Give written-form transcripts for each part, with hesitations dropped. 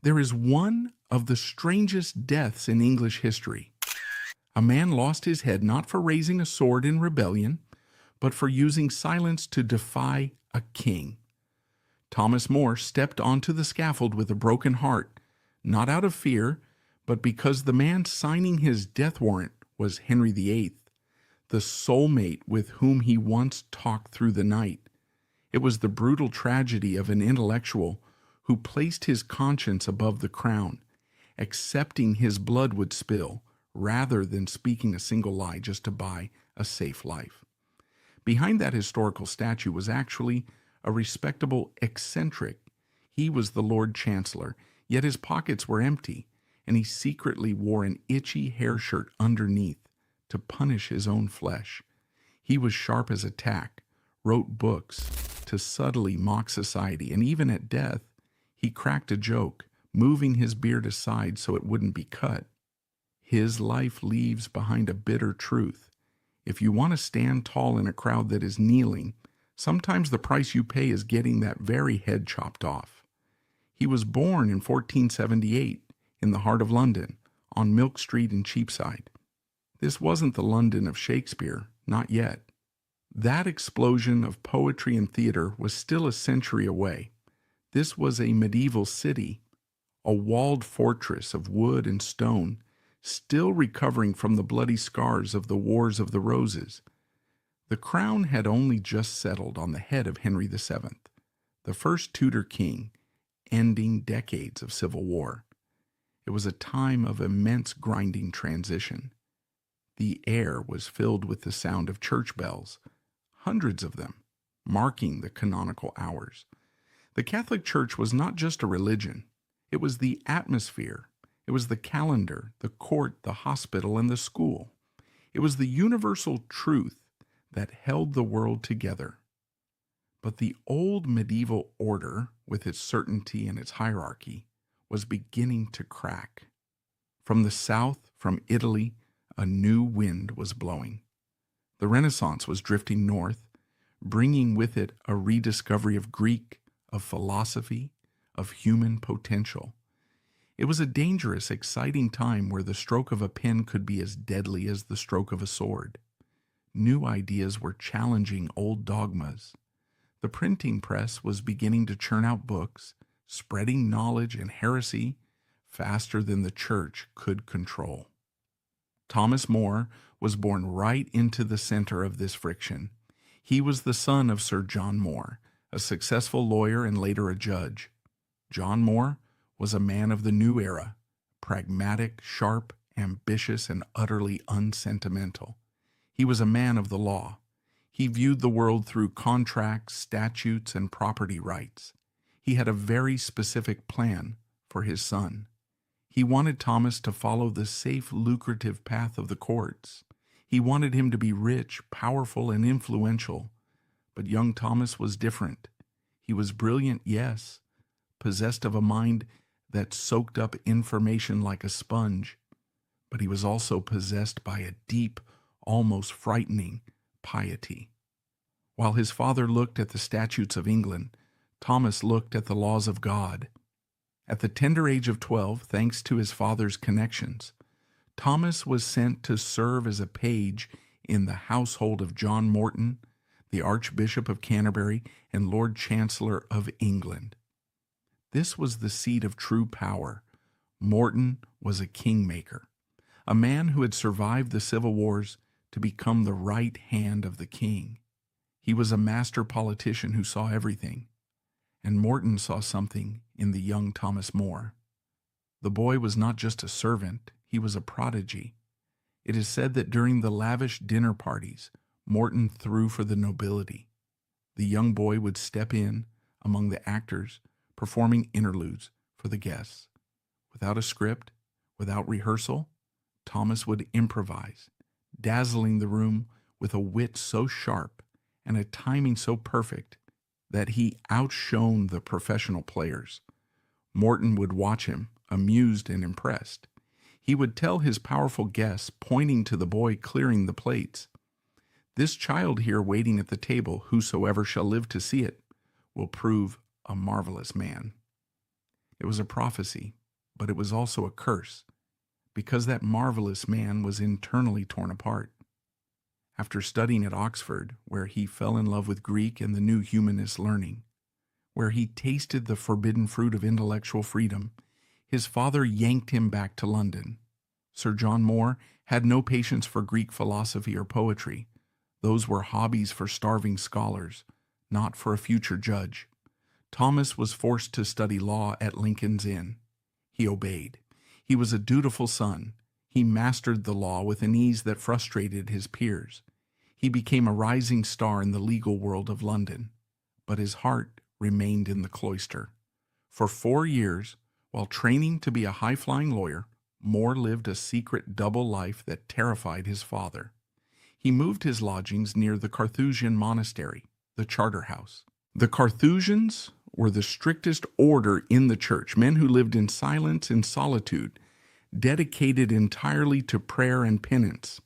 There is one of the strangest deaths in English history. A man lost his head not for raising a sword in rebellion, but for using silence to defy a king. Thomas More stepped onto the scaffold with a broken heart, not out of fear, but because the man signing his death warrant was Henry VIII, the soulmate with whom he once talked through the night. It was the brutal tragedy of an intellectual who placed his conscience above the crown, accepting his blood would spill, rather than speaking a single lie just to buy a safe life. Behind that historical statue was actually a respectable eccentric. He was the Lord Chancellor, yet his pockets were empty, and he secretly wore an itchy hair shirt underneath to punish his own flesh. He was sharp as a tack, wrote books to subtly mock society, and even at death, he cracked a joke, moving his beard aside so it wouldn't be cut. His life leaves behind a bitter truth. If you want to stand tall in a crowd that is kneeling, sometimes the price you pay is getting that very head chopped off. He was born in 1478 in the heart of London, on Milk Street in Cheapside. This wasn't the London of Shakespeare, not yet. That explosion of poetry and theater was still a century away. This was a medieval city, a walled fortress of wood and stone, still recovering from the bloody scars of the Wars of the Roses. The crown had only just settled on the head of Henry VII, the first Tudor king, ending decades of civil war. It was a time of immense grinding transition. The air was filled with the sound of church bells, hundreds of them, marking the canonical hours. The Catholic Church was not just a religion. It was the atmosphere. It was the calendar, the court, the hospital, and the school. It was the universal truth that held the world together. But the old medieval order, with its certainty and its hierarchy, was beginning to crack. From the south, from Italy, a new wind was blowing. The Renaissance was drifting north, bringing with it a rediscovery of Greek, of philosophy, of human potential. It was a dangerous, exciting time where the stroke of a pen could be as deadly as the stroke of a sword. New ideas were challenging old dogmas. The printing press was beginning to churn out books, spreading knowledge and heresy faster than the church could control. Thomas More was born right into the center of this friction. He was the son of Sir John More, a successful lawyer and later a judge. John More was a man of the new era, pragmatic, sharp, ambitious, and utterly unsentimental. He was a man of the law. He viewed the world through contracts, statutes, and property rights. He had a very specific plan for his son. He wanted Thomas to follow the safe, lucrative path of the courts. He wanted him to be rich, powerful, and influential. But young Thomas was different. He was brilliant, yes, possessed of a mind that soaked up information like a sponge, but he was also possessed by a deep, almost frightening piety. While his father looked at the statutes of England, Thomas looked at the laws of God. At the tender age of 12, thanks to his father's connections, Thomas was sent to serve as a page in the household of John Morton, the Archbishop of Canterbury and Lord Chancellor of England. This was the seat of true power. Morton was a kingmaker, a man who had survived the civil wars to become the right hand of the king. He was a master politician who saw everything, and Morton saw something in the young Thomas More. The boy was not just a servant, he was a prodigy. It is said that during the lavish dinner parties, Morton threw for the nobility. The young boy would step in among the actors, performing interludes for the guests. Without a script, without rehearsal, Thomas would improvise, dazzling the room with a wit so sharp and a timing so perfect that he outshone the professional players. Morton would watch him, amused and impressed. He would tell his powerful guests, pointing to the boy clearing the plates, "This child here waiting at the table, whosoever shall live to see it, will prove a marvelous man." It was a prophecy, but it was also a curse, because that marvelous man was internally torn apart. After studying at Oxford, where he fell in love with Greek and the new humanist learning, where he tasted the forbidden fruit of intellectual freedom, his father yanked him back to London. Sir John Moore had no patience for Greek philosophy or poetry. Those were hobbies for starving scholars, not for a future judge. Thomas was forced to study law at Lincoln's Inn. He obeyed. He was a dutiful son. He mastered the law with an ease that frustrated his peers. He became a rising star in the legal world of London, but his heart remained in the cloister. For 4 years, while training to be a high-flying lawyer, Moore lived a secret double life that terrified his father. He moved his lodgings near the Carthusian monastery, the Charter House. The Carthusians were the strictest order in the church, men who lived in silence and solitude, dedicated entirely to prayer and penance.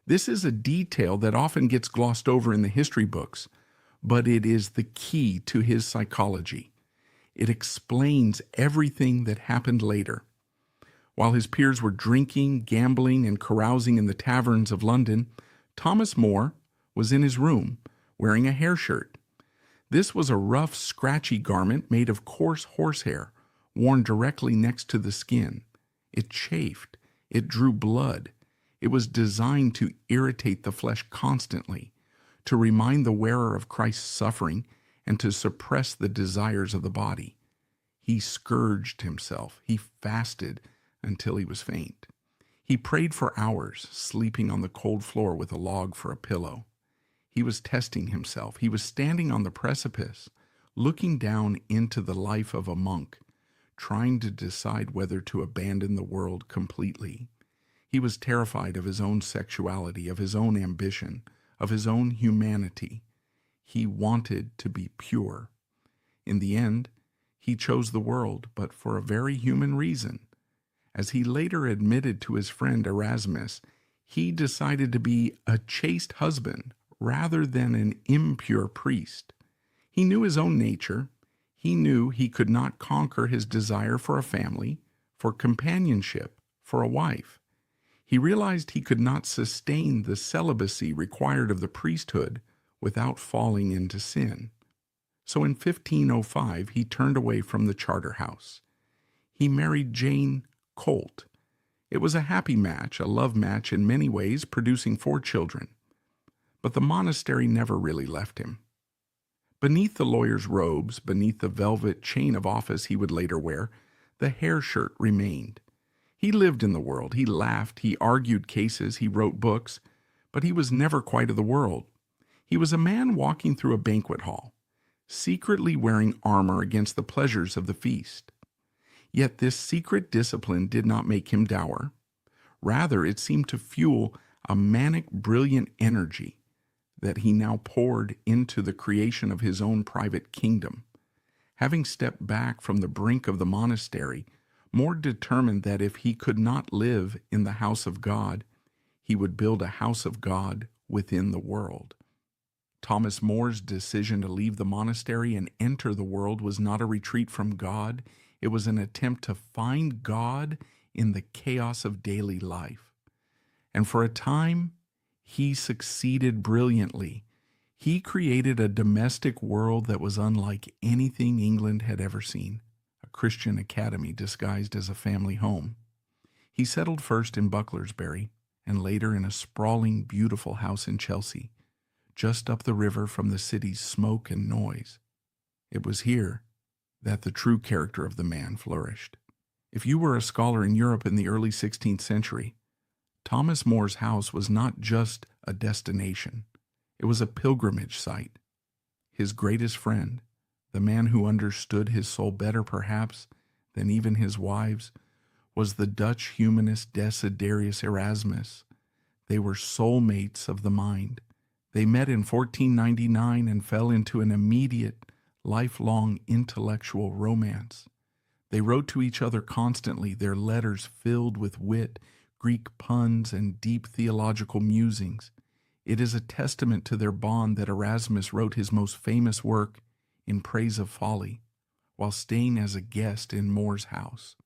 This is a detail that often gets glossed over in the history books, but it is the key to his psychology. It explains everything that happened later. While his peers were drinking, gambling, and carousing in the taverns of London, Thomas More was in his room, wearing a hair shirt. This was a rough, scratchy garment made of coarse horsehair, worn directly next to the skin. It chafed. It drew blood. It was designed to irritate the flesh constantly, to remind the wearer of Christ's suffering, and to suppress the desires of the body. He scourged himself. He fasted until he was faint. He prayed for hours, sleeping on the cold floor with a log for a pillow. He was testing himself. He was standing on the precipice, looking down into the life of a monk, trying to decide whether to abandon the world completely. He was terrified of his own sexuality, of his own ambition, of his own humanity. He wanted to be pure. In the end, he chose the world, but for a very human reason. As he later admitted to his friend Erasmus, he decided to be a chaste husband rather than an impure priest. He knew his own nature. He knew he could not conquer his desire for a family, for companionship, for a wife. He realized he could not sustain the celibacy required of the priesthood without falling into sin. So in 1505, he turned away from the Charter House. He married Jane Colt. It was a happy match, a love match in many ways, producing 4 children. But the monastery never really left him. Beneath the lawyer's robes, beneath the velvet chain of office he would later wear, the hair shirt remained. He lived in the world. He laughed. He argued cases. He wrote books. But he was never quite of the world. He was a man walking through a banquet hall, secretly wearing armor against the pleasures of the feast. Yet this secret discipline did not make him dour. Rather, it seemed to fuel a manic, brilliant energy that he now poured into the creation of his own private kingdom. Having stepped back from the brink of the monastery, More determined that if he could not live in the house of God, he would build a house of God within the world. Thomas More's decision to leave the monastery and enter the world was not a retreat from God. It was an attempt to find God in the chaos of daily life. And for a time, he succeeded brilliantly. He created a domestic world that was unlike anything England had ever seen, a Christian academy disguised as a family home. He settled first in Bucklersbury and later in a sprawling, beautiful house in Chelsea, just up the river from the city's smoke and noise. It was here that the true character of the man flourished. If you were a scholar in Europe in the early 16th century, Thomas More's house was not just a destination. It was a pilgrimage site. His greatest friend, the man who understood his soul better perhaps than even his wives, was the Dutch humanist Desiderius Erasmus. They were soulmates of the mind. They met in 1499 and fell into an immediate, lifelong intellectual romance. They wrote to each other constantly, their letters filled with wit, Greek puns, and deep theological musings. It is a testament to their bond that Erasmus wrote his most famous work, In Praise of Folly, while staying as a guest in More's house.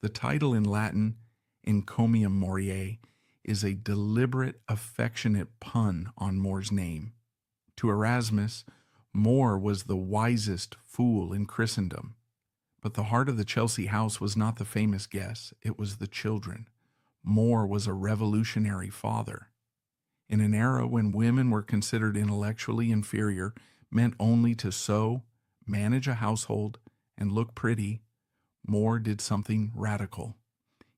The title in Latin, Encomium Moriae, is a deliberate, affectionate pun on More's name. To Erasmus, More was the wisest fool in Christendom. But the heart of the Chelsea house was not the famous guests, it was the children. More was a revolutionary father. In an era when women were considered intellectually inferior, meant only to sew, manage a household, and look pretty, More did something radical.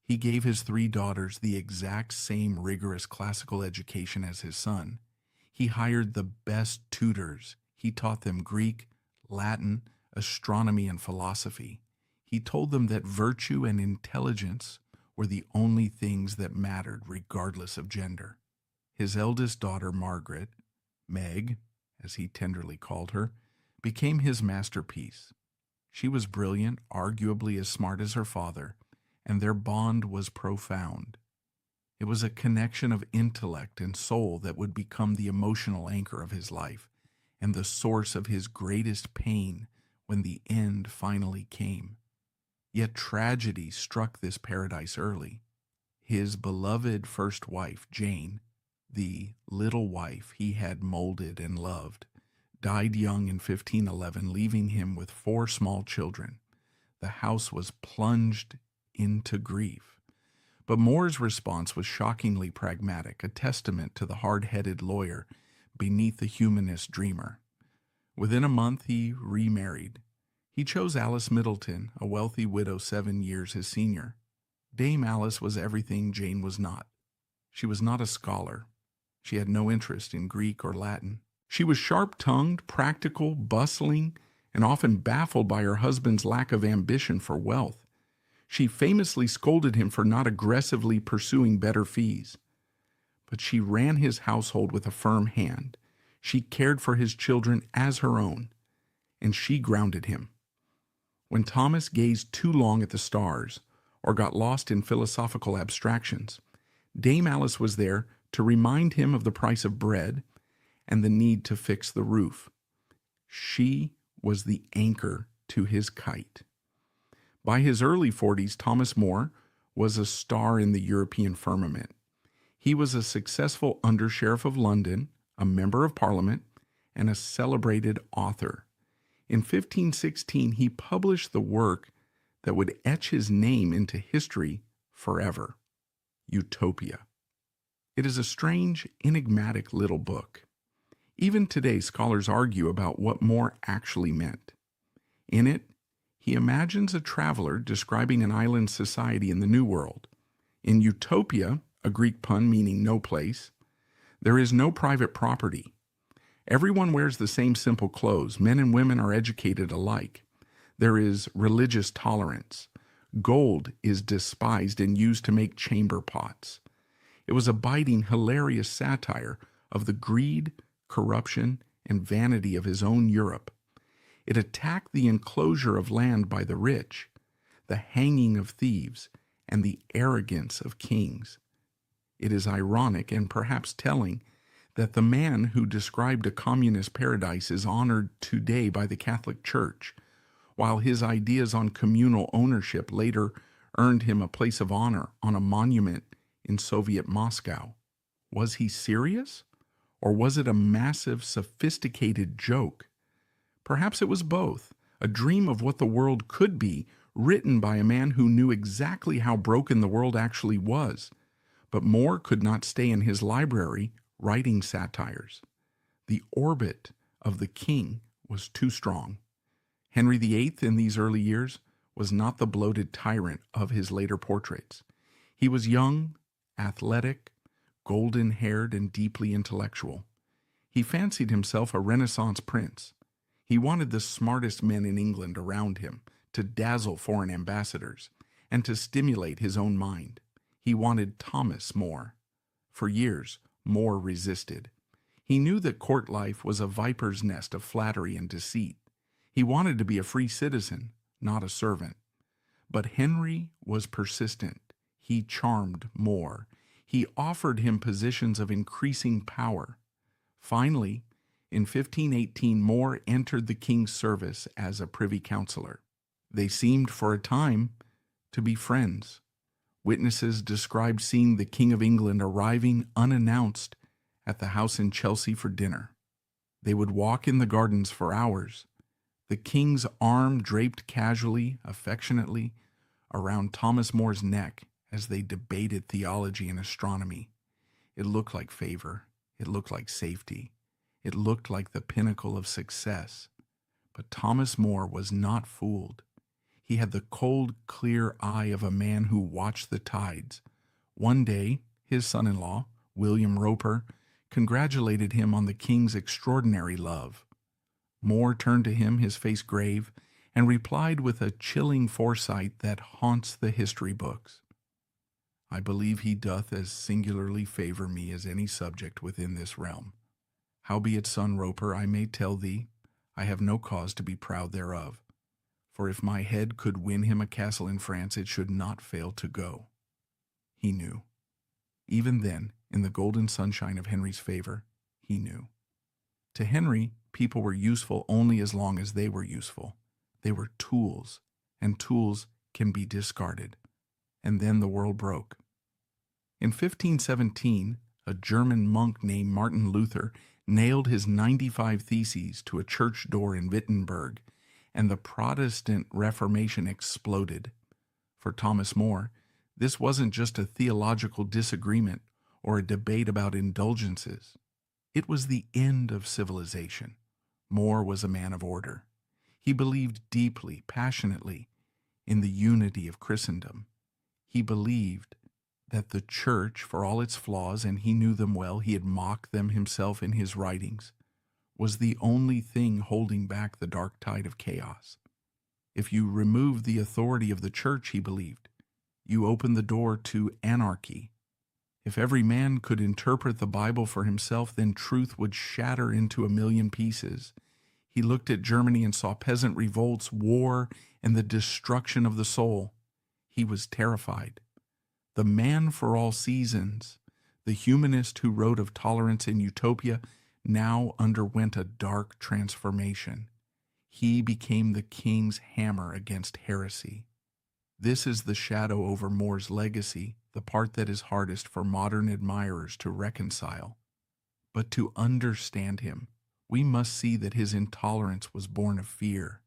He gave his 3 daughters the exact same rigorous classical education as his son. He hired the best tutors. He taught them Greek, Latin, astronomy, and philosophy. He told them that virtue and intelligence were the only things that mattered, regardless of gender. His eldest daughter, Margaret, Meg, as he tenderly called her, became his masterpiece. She was brilliant, arguably as smart as her father, and their bond was profound. It was a connection of intellect and soul that would become the emotional anchor of his life and the source of his greatest pain when the end finally came. Yet tragedy struck this paradise early. His beloved first wife, Jane, the little wife he had molded and loved, died young in 1511, leaving him with 4 small children. The house was plunged into grief. But More's response was shockingly pragmatic, a testament to the hard-headed lawyer beneath the humanist dreamer. Within a month, he remarried. He chose Alice Middleton, a wealthy widow 7 years his senior. Dame Alice was everything Jane was not. She was not a scholar. She had no interest in Greek or Latin. She was sharp-tongued, practical, bustling, and often baffled by her husband's lack of ambition for wealth. She famously scolded him for not aggressively pursuing better fees. But she ran his household with a firm hand. She cared for his children as her own, and she grounded him. When Thomas gazed too long at the stars or got lost in philosophical abstractions, Dame Alice was there to remind him of the price of bread and the need to fix the roof. She was the anchor to his kite. By his early 40s, Thomas More was a star in the European firmament. He was a successful under-sheriff of London, a member of Parliament, and a celebrated author. In 1516, he published the work that would etch his name into history forever, Utopia. It is a strange, enigmatic little book. Even today, scholars argue about what More actually meant. In it, he imagines a traveler describing an island society in the New World. In Utopia, a Greek pun meaning no place, there is no private property. Everyone wears the same simple clothes. Men and women are educated alike. There is religious tolerance. Gold is despised and used to make chamber pots. It was a biting, hilarious satire of the greed, corruption, and vanity of his own Europe. It attacked the enclosure of land by the rich, the hanging of thieves, and the arrogance of kings. It is ironic and perhaps telling that the man who described a communist paradise is honored today by the Catholic Church, while his ideas on communal ownership later earned him a place of honor on a monument in Soviet Moscow. Was he serious? Or was it a massive, sophisticated joke? Perhaps it was both, a dream of what the world could be, written by a man who knew exactly how broken the world actually was. But More could not stay in his library writing satires. The orbit of the king was too strong. Henry VIII in these early years was not the bloated tyrant of his later portraits. He was young, athletic, golden-haired, and deeply intellectual. He fancied himself a Renaissance prince. He wanted the smartest men in England around him to dazzle foreign ambassadors and to stimulate his own mind. He wanted Thomas More. For years, More resisted. He knew that court life was a viper's nest of flattery and deceit. He wanted to be a free citizen, not a servant. But Henry was persistent. He charmed More. He offered him positions of increasing power. Finally, In 1518, More entered the king's service as a privy councillor. They seemed for a time to be friends. Witnesses described seeing the King of England arriving unannounced at the house in Chelsea for dinner. They would walk in the gardens for hours, the king's arm draped casually, affectionately, around Thomas More's neck as they debated theology and astronomy. It looked like favor. It looked like safety. It looked like the pinnacle of success. But Thomas More was not fooled. He had the cold, clear eye of a man who watched the tides. One day, his son-in-law, William Roper, congratulated him on the king's extraordinary love. More turned to him, his face grave, and replied with a chilling foresight that haunts the history books. I believe he doth as singularly favor me as any subject within this realm. Howbeit, son Roper, I may tell thee, I have no cause to be proud thereof. For if my head could win him a castle in France, it should not fail to go. He knew. Even then, in the golden sunshine of Henry's favor, he knew. To Henry, people were useful only as long as they were useful. They were tools, and tools can be discarded. And then the world broke. In 1517, a German monk named Martin Luther nailed his 95 Theses to a church door in Wittenberg, and the Protestant Reformation exploded. For Thomas More, this wasn't just a theological disagreement or a debate about indulgences. It was the end of civilization. More was a man of order. He believed deeply, passionately, in the unity of Christendom. He believed that the church, for all its flaws, and he knew them well, he had mocked them himself in his writings, was the only thing holding back the dark tide of chaos. If you remove the authority of the church, he believed, you open the door to anarchy. If every man could interpret the Bible for himself, then truth would shatter into a million pieces. He looked at Germany and saw peasant revolts, war, and the destruction of the soul. He was terrified. The man for all seasons, the humanist who wrote of tolerance and utopia, now underwent a dark transformation. He became the king's hammer against heresy. This is the shadow over More's legacy, the part that is hardest for modern admirers to reconcile. But to understand him, we must see that his intolerance was born of fear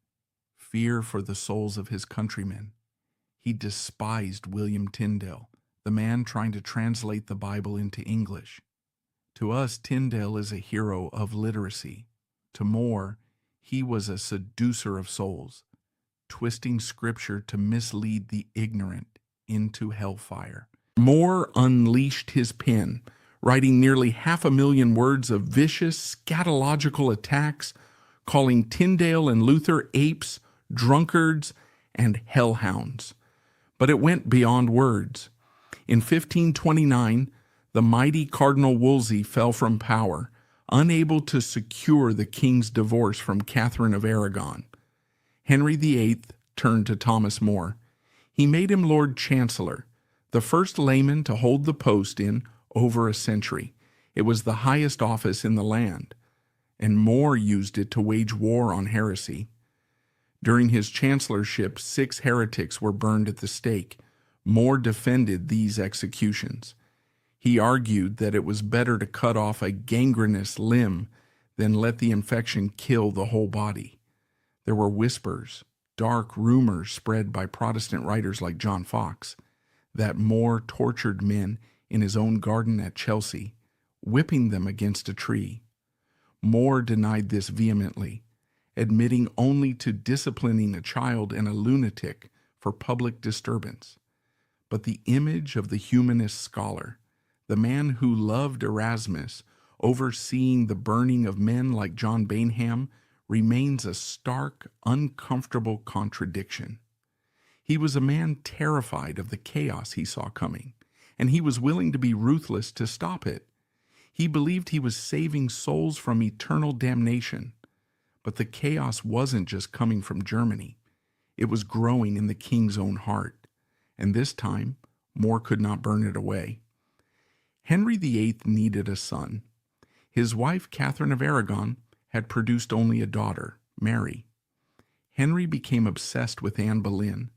for the souls of his countrymen. He despised William Tyndale, the man trying to translate the Bible into English. To us, Tyndale is a hero of literacy. To More, he was a seducer of souls, twisting Scripture to mislead the ignorant into hellfire. More unleashed his pen, writing nearly 500,000 words of vicious, scatological attacks, calling Tyndale and Luther apes, drunkards, and hellhounds. But it went beyond words. In 1529, the mighty Cardinal Wolsey fell from power, unable to secure the king's divorce from Catherine of Aragon. Henry VIII turned to Thomas More. He made him Lord Chancellor, the first layman to hold the post in over a century. It was the highest office in the land, and More used it to wage war on heresy. During his chancellorship, 6 heretics were burned at the stake. More defended these executions. He argued that it was better to cut off a gangrenous limb than let the infection kill the whole body. There were whispers, dark rumors spread by Protestant writers like John Fox, that More tortured men in his own garden at Chelsea, whipping them against a tree. More denied this vehemently, admitting only to disciplining a child and a lunatic for public disturbance. But the image of the humanist scholar, the man who loved Erasmus, overseeing the burning of men like John Bainham, remains a stark, uncomfortable contradiction. He was a man terrified of the chaos he saw coming, and he was willing to be ruthless to stop it. He believed he was saving souls from eternal damnation. But the chaos wasn't just coming from Germany. It was growing in the king's own heart. And this time, More could not burn it away. Henry VIII needed a son. His wife, Catherine of Aragon, had produced only a daughter, Mary. Henry became obsessed with Anne Boleyn,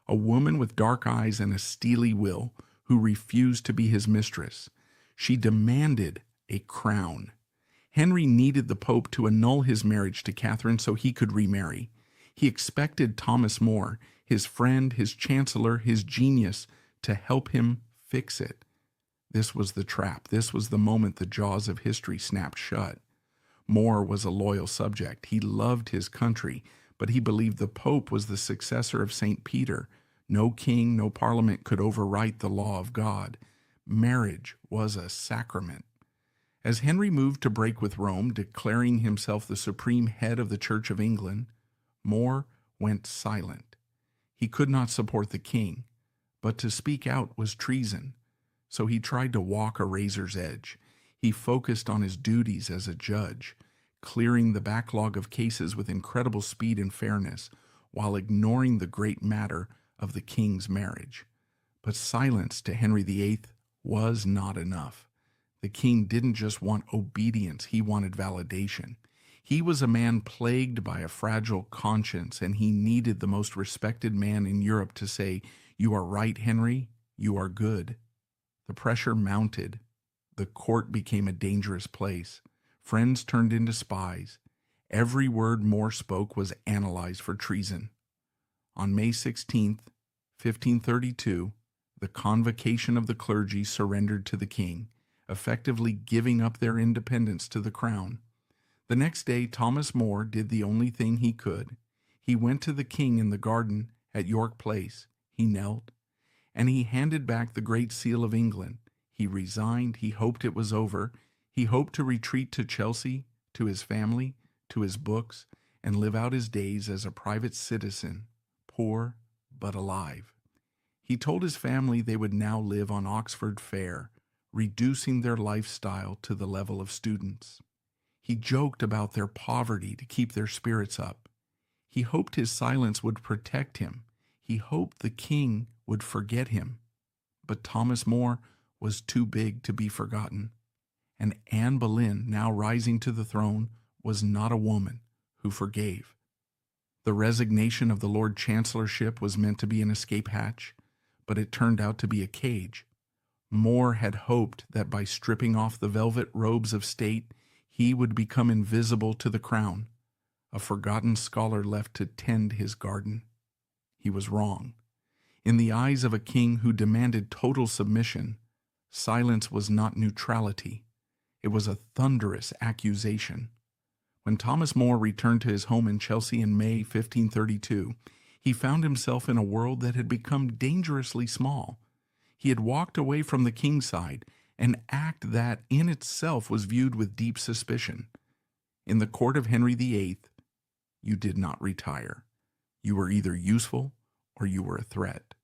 a woman with dark eyes and a steely will who refused to be his mistress. She demanded a crown. Henry needed the Pope to annul his marriage to Catherine so he could remarry. He expected Thomas More, his friend, his chancellor, his genius, to help him fix it. This was the trap. This was the moment the jaws of history snapped shut. More was a loyal subject. He loved his country, but he believed the Pope was the successor of St. Peter. No king, no parliament could overwrite the law of God. Marriage was a sacrament. As Henry moved to break with Rome, declaring himself the supreme head of the Church of England, More went silent. He could not support the king, but to speak out was treason. So he tried to walk a razor's edge. He focused on his duties as a judge, clearing the backlog of cases with incredible speed and fairness, while ignoring the great matter of the king's marriage. But silence to Henry VIII was not enough. The king didn't just want obedience, he wanted validation. He was a man plagued by a fragile conscience, and he needed the most respected man in Europe to say, "You are right, Henry, you are good." The pressure mounted. The court became a dangerous place. Friends turned into spies. Every word More spoke was analyzed for treason. On May 16th, 1532, the convocation of the clergy surrendered to the king, effectively giving up their independence to the crown. The next day, Thomas More did the only thing he could. He went to the king in the garden at York Place. He knelt, and he handed back the Great Seal of England. He resigned. He hoped it was over. He hoped to retreat to Chelsea, to his family, to his books, and live out his days as a private citizen, poor but alive. He told his family they would now live on Oxford fare, reducing their lifestyle to the level of students. He joked about their poverty to keep their spirits up. He hoped his silence would protect him. He hoped the king would forget him. But Thomas More was too big to be forgotten. And Anne Boleyn, now rising to the throne, was not a woman who forgave. The resignation of the Lord Chancellorship was meant to be an escape hatch, but it turned out to be a cage. More had hoped that by stripping off the velvet robes of state, he would become invisible to the crown, a forgotten scholar left to tend his garden. He was wrong. In the eyes of a king who demanded total submission, silence was not neutrality. It was a thunderous accusation. When Thomas More returned to his home in Chelsea in May 1532, he found himself in a world that had become dangerously small. He had walked away from the king's side, an act that in itself was viewed with deep suspicion. In the court of Henry VIII, you did not retire. You were either useful or you were a threat.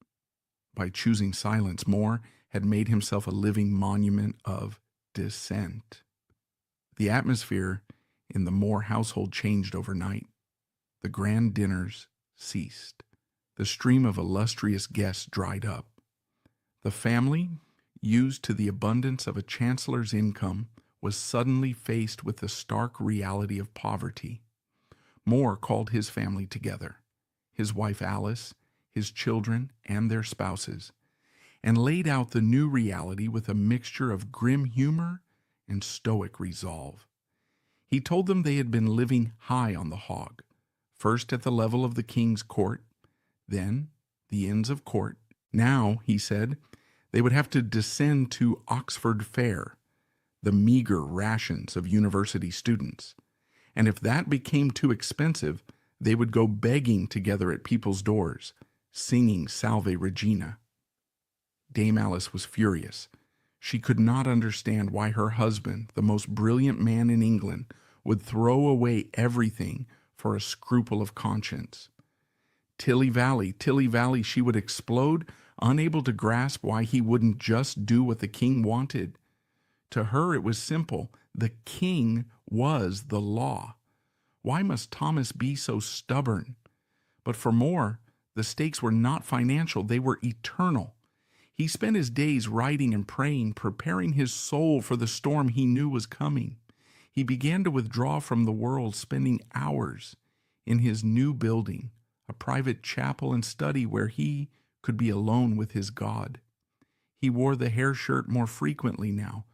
By choosing silence, More had made himself a living monument of dissent. The atmosphere in the More household changed overnight. The grand dinners ceased. The stream of illustrious guests dried up. The family, used to the abundance of a chancellor's income, was suddenly faced with the stark reality of poverty. More called his family together, his wife Alice, his children, and their spouses, and laid out the new reality with a mixture of grim humor and stoic resolve. He told them they had been living high on the hog, first at the level of the king's court, then the Inns of Court. Now, he said, they would have to descend to Oxford fare, the meager rations of university students. And if that became too expensive, they would go begging together at people's doors, singing Salve Regina. Dame Alice was furious. She could not understand why her husband, the most brilliant man in England, would throw away everything for a scruple of conscience. Tilly Valley, she would explode, unable to grasp why he wouldn't just do what the king wanted. To her it was simple. The king was the law. Why must Thomas be so stubborn? But for More, the stakes were not financial, they were eternal. He spent his days writing and praying, preparing his soul for the storm he knew was coming. He began to withdraw from the world, spending hours in his new building, a private chapel and study where he could be alone with his God. He wore the hair shirt more frequently now,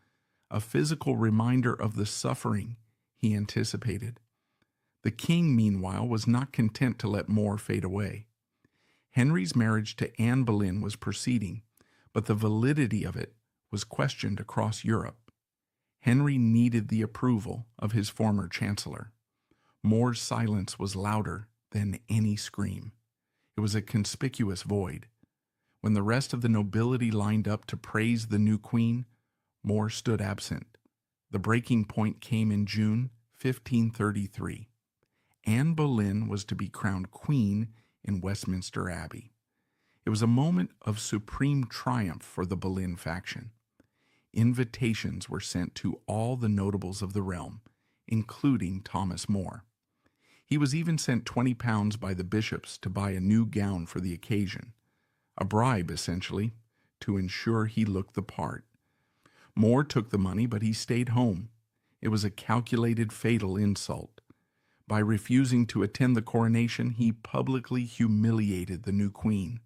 a physical reminder of the suffering he anticipated. The king, meanwhile, was not content to let More fade away. Henry's marriage to Anne Boleyn was proceeding, but the validity of it was questioned across Europe. Henry needed the approval of his former chancellor. More's silence was louder than any scream. It was a conspicuous void. When the rest of the nobility lined up to praise the new queen, More stood absent. The breaking point came in June 1533. Anne Boleyn was to be crowned queen in Westminster Abbey. It was a moment of supreme triumph for the Boleyn faction. Invitations were sent to all the notables of the realm, including Thomas More. He was even sent £20 by the bishops to buy a new gown for the occasion, a bribe, essentially, to ensure he looked the part. More took the money, but he stayed home. It was a calculated, fatal insult. By refusing to attend the coronation, he publicly humiliated the new queen.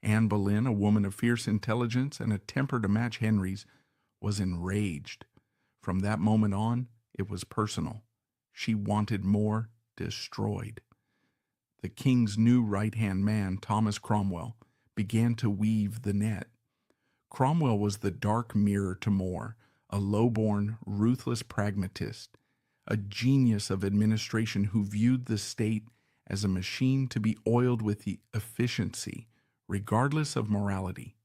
Anne Boleyn, a woman of fierce intelligence and a temper to match Henry's, was enraged. From that moment on, it was personal. She wanted More destroyed. The king's new right-hand man, Thomas Cromwell, began to weave the net. Cromwell was the dark mirror to More, a low-born, ruthless pragmatist, a genius of administration who viewed the state as a machine to be oiled with efficiency, regardless of morality.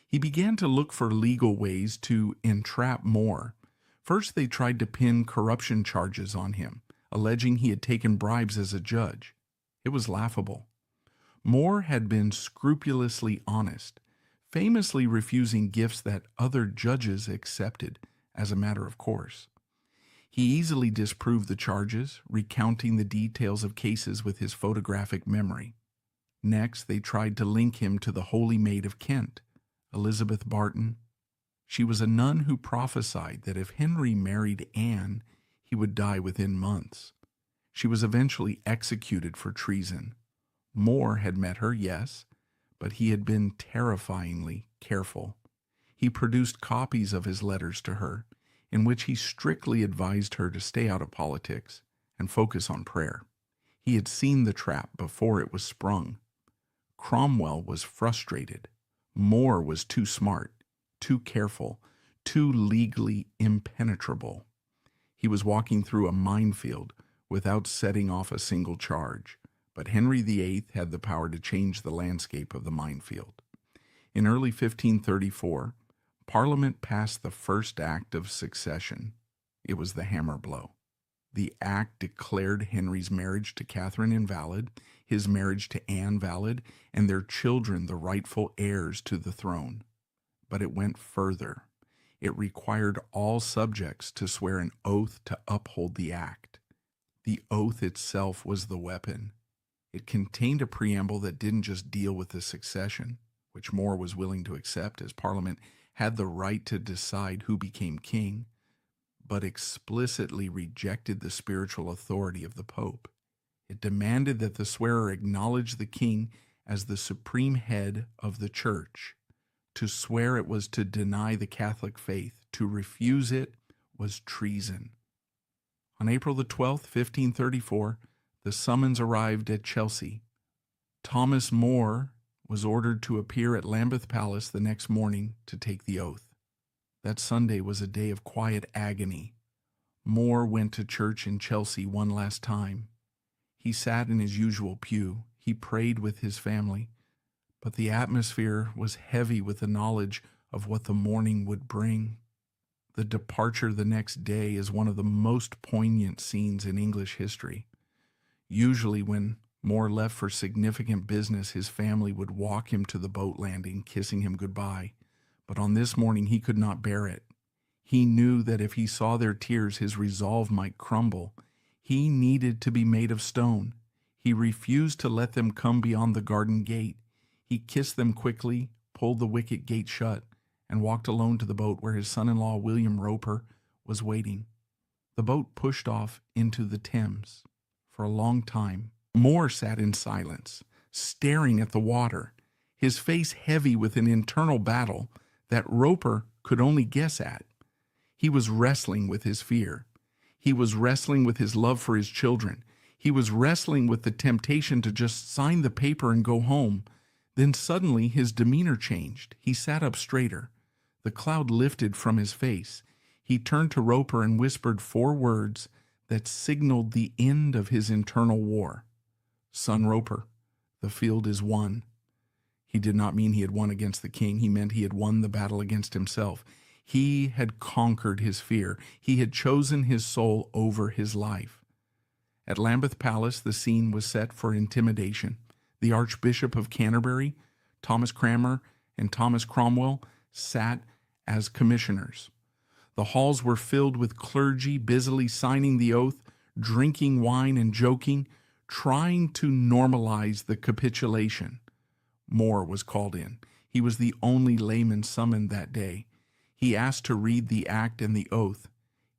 He began to look for legal ways to entrap More. First, they tried to pin corruption charges on him, alleging he had taken bribes as a judge. It was laughable. More had been scrupulously honest, famously refusing gifts that other judges accepted as a matter of course. He easily disproved the charges, recounting the details of cases with his photographic memory. Next, they tried to link him to the Holy Maid of Kent, Elizabeth Barton. She was a nun who prophesied that if Henry married Anne, he would die within months. She was eventually executed for treason. More had met her, yes, but he had been terrifyingly careful. He produced copies of his letters to her, in which he strictly advised her to stay out of politics and focus on prayer. He had seen the trap before it was sprung. Cromwell was frustrated. More was too smart, too careful, too legally impenetrable. He was walking through a minefield without setting off a single charge, but Henry VIII had the power to change the landscape of the minefield. In early 1534, Parliament passed the first act of succession. It was the hammer blow. The act declared Henry's marriage to Catherine invalid, his marriage to Anne valid, and their children the rightful heirs to the throne. But it went further. It required all subjects to swear an oath to uphold the act. The oath itself was the weapon. It contained a preamble that didn't just deal with the succession, which More was willing to accept as Parliament had the right to decide who became king, but explicitly rejected the spiritual authority of the Pope. It demanded that the swearer acknowledge the king as the supreme head of the church. To swear it was to deny the Catholic faith. To refuse it was treason. On April the 12th, 1534, the summons arrived at Chelsea. Thomas More was ordered to appear at Lambeth Palace the next morning to take the oath. That Sunday was a day of quiet agony. More went to church in Chelsea one last time. He sat in his usual pew. He prayed with his family, but the atmosphere was heavy with the knowledge of what the morning would bring. The departure the next day is one of the most poignant scenes in English history. Usually when More left for significant business, his family would walk him to the boat landing, kissing him goodbye. But on this morning he could not bear it. He knew that if he saw their tears, his resolve might crumble. He needed to be made of stone. He refused to let them come beyond the garden gate. He kissed them quickly, pulled the wicket gate shut, and walked alone to the boat where his son-in-law, William Roper, was waiting. The boat pushed off into the Thames. For a long time, More sat in silence, staring at the water, his face heavy with an internal battle that Roper could only guess at. He was wrestling with his fear. He was wrestling with his love for his children. He was wrestling with the temptation to just sign the paper and go home. Then suddenly his demeanor changed. He sat up straighter. The cloud lifted from his face. He turned to Roper and whispered 4 words that signaled the end of his internal war. "Son Roper, the field is won." He did not mean he had won against the king. He meant he had won the battle against himself. He had conquered his fear. He had chosen his soul over his life. At Lambeth Palace, the scene was set for intimidation. The Archbishop of Canterbury, Thomas Cranmer, and Thomas Cromwell sat as commissioners. The halls were filled with clergy busily signing the oath, drinking wine and joking, trying to normalize the capitulation. More was called in. He was the only layman summoned that day. He asked to read the act and the oath.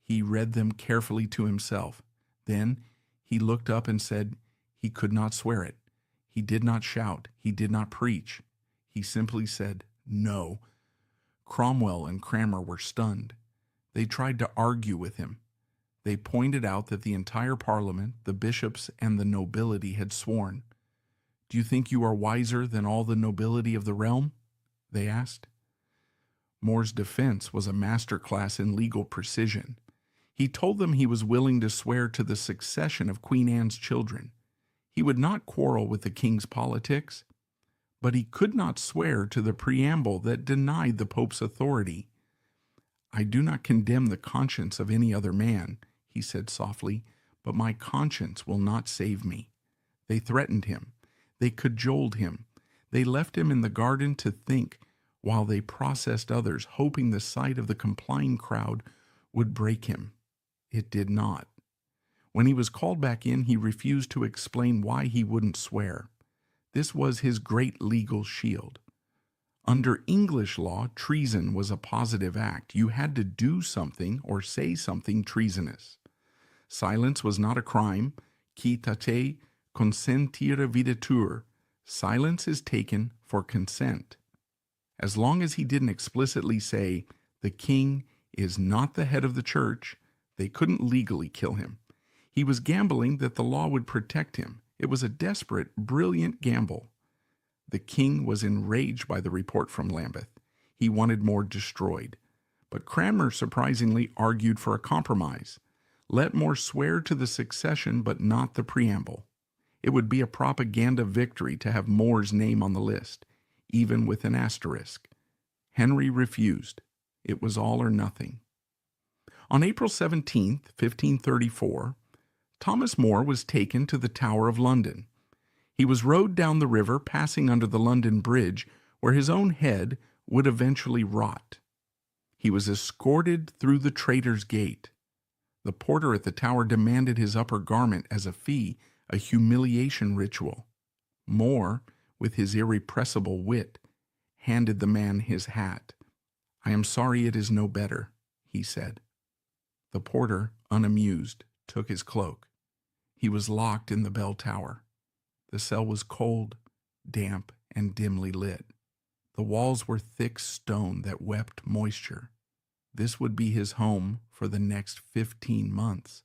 He read them carefully to himself. Then he looked up and said he could not swear it. He did not shout. He did not preach. He simply said, "No." Cromwell and Cranmer were stunned. They tried to argue with him. They pointed out that the entire Parliament, the bishops, and the nobility had sworn. "Do you think you are wiser than all the nobility of the realm?" they asked. More's defense was a masterclass in legal precision. He told them he was willing to swear to the succession of Queen Anne's children. He would not quarrel with the king's politics, but he could not swear to the preamble that denied the Pope's authority. "I do not condemn the conscience of any other man," he said softly, "but my conscience will not save me." They threatened him. They cajoled him. They left him in the garden to think while they processed others, hoping the sight of the complying crowd would break him. It did not. When he was called back in, he refused to explain why he wouldn't swear. This was his great legal shield. Under English law, treason was a positive act. You had to do something or say something treasonous. Silence was not a crime. Qui tate consentire videtur. Silence is taken for consent. As long as he didn't explicitly say, "The king is not the head of the church," they couldn't legally kill him. He was gambling that the law would protect him. It was a desperate, brilliant gamble. The king was enraged by the report from Lambeth. He wanted More destroyed. But Cranmer surprisingly argued for a compromise. Let More swear to the succession, but not the preamble. It would be a propaganda victory to have More's name on the list, even with an asterisk. Henry refused. It was all or nothing. On April 17, 1534, Thomas More was taken to the Tower of London. He was rowed down the river, passing under the London Bridge, where his own head would eventually rot. He was escorted through the Traitor's Gate. The porter at the tower demanded his upper garment as a fee, a humiliation ritual. More, with his irrepressible wit, handed the man his hat. "I am sorry it is no better," he said. The porter, unamused, took his cloak. He was locked in the bell tower. The cell was cold, damp, and dimly lit. The walls were thick stone that wept moisture. This would be his home for the next 15 months.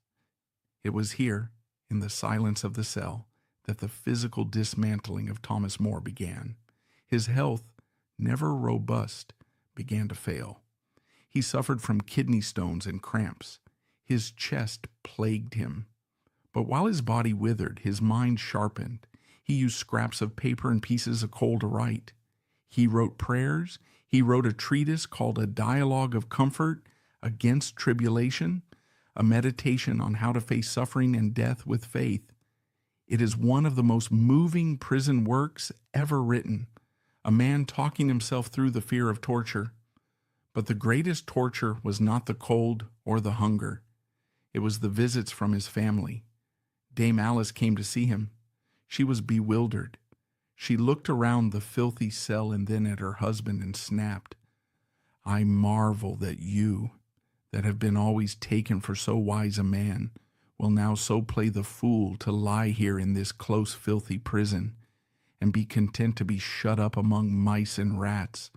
It was here, in the silence of the cell, that the physical dismantling of Thomas More began. His health, never robust, began to fail. He suffered from kidney stones and cramps. His chest plagued him. But while his body withered, his mind sharpened. He used scraps of paper and pieces of coal to write. He wrote prayers. He wrote a treatise called A Dialogue of Comfort Against Tribulation, a meditation on how to face suffering and death with faith. It is one of the most moving prison works ever written, a man talking himself through the fear of torture. But the greatest torture was not the cold or the hunger. It was the visits from his family. Dame Alice came to see him. She was bewildered. She looked around the filthy cell and then at her husband and snapped, "I marvel that you, that have been always taken for so wise a man, will now so play the fool to lie here in this close filthy prison, and be content to be shut up among mice and rats,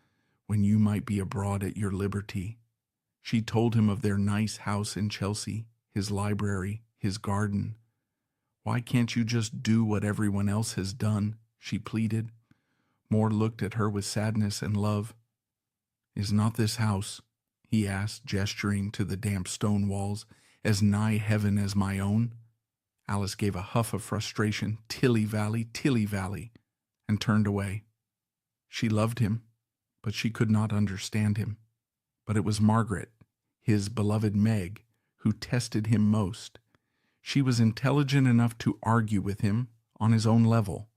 when you might be abroad at your liberty. She told him of their nice house in Chelsea, his library, his garden. Why can't you just do what everyone else has done? She pleaded. Moore looked at her with sadness and love. Is not this house, he asked, gesturing to the damp stone walls, as nigh heaven as my own? Alice gave a huff of frustration, Tilly Valley, and turned away. She loved him, but she could not understand him. But it was Margaret, his beloved Meg, who tested him most. She was intelligent enough to argue with him on his own level.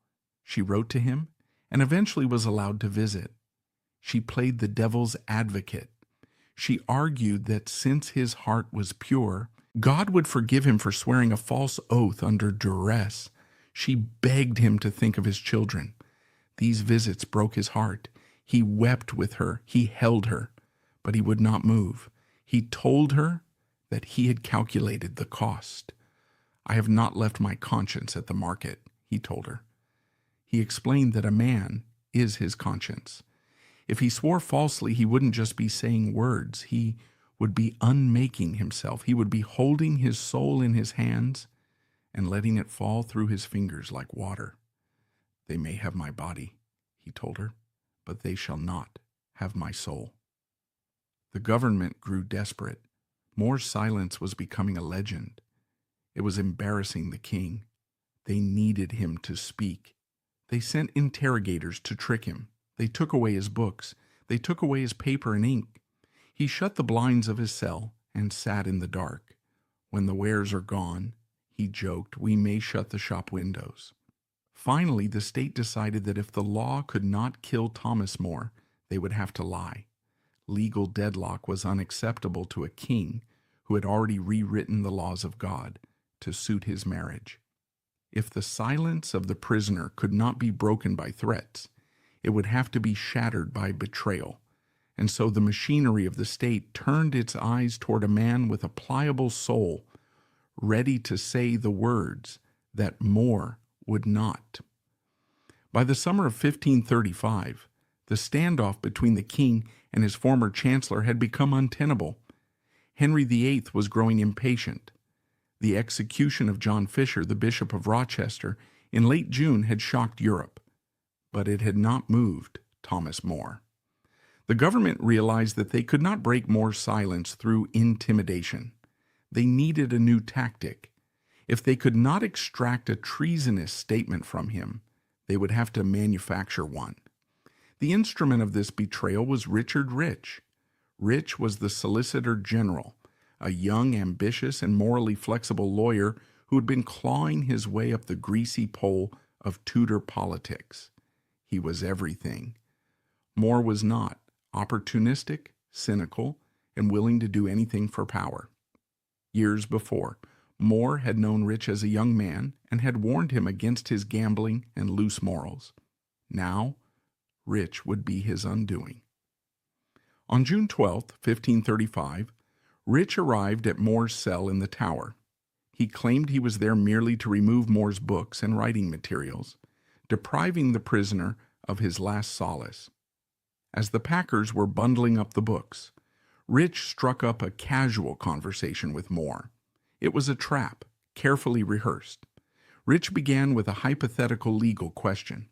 She wrote to him and eventually was allowed to visit. She played the devil's advocate. She argued that since his heart was pure, God would forgive him for swearing a false oath under duress. She begged him to think of his children. These visits broke his heart. He wept with her. He held her, but he would not move. He told her that he had calculated the cost. I have not left my conscience at the market, he told her. He explained that a man is his conscience. If he swore falsely, he wouldn't just be saying words. He would be unmaking himself. He would be holding his soul in his hands and letting it fall through his fingers like water. They may have my body, he told her, but they shall not have my soul. The government grew desperate. Moore's silence was becoming a legend. It was embarrassing the king. They needed him to speak. They sent interrogators to trick him. They took away his books. They took away his paper and ink. He shut the blinds of his cell and sat in the dark. When the wares are gone, he joked, we may shut the shop windows. Finally, the state decided that if the law could not kill Thomas More, they would have to lie. Legal deadlock was unacceptable to a king who had already rewritten the laws of God to suit his marriage. If the silence of the prisoner could not be broken by threats, it would have to be shattered by betrayal. And so the machinery of the state turned its eyes toward a man with a pliable soul, ready to say the words that More would not. By the summer of 1535, the standoff between the king and his former chancellor had become untenable. Henry VIII was growing impatient. The execution of John Fisher, the Bishop of Rochester, in late June had shocked Europe, but it had not moved Thomas More. The government realized that they could not break More's silence through intimidation. They needed a new tactic. If they could not extract a treasonous statement from him, they would have to manufacture one. The instrument of this betrayal was Richard Rich. Rich was the Solicitor General, a young, ambitious, and morally flexible lawyer who had been clawing his way up the greasy pole of Tudor politics. He was everything. More was not, opportunistic, cynical, and willing to do anything for power. Years before, More had known Rich as a young man and had warned him against his gambling and loose morals. Now, Rich would be his undoing. On June 12, 1535, Rich arrived at More's cell in the Tower. He claimed he was there merely to remove More's books and writing materials, depriving the prisoner of his last solace. As the packers were bundling up the books, Rich struck up a casual conversation with More. It was a trap, carefully rehearsed. Rich began with a hypothetical legal question.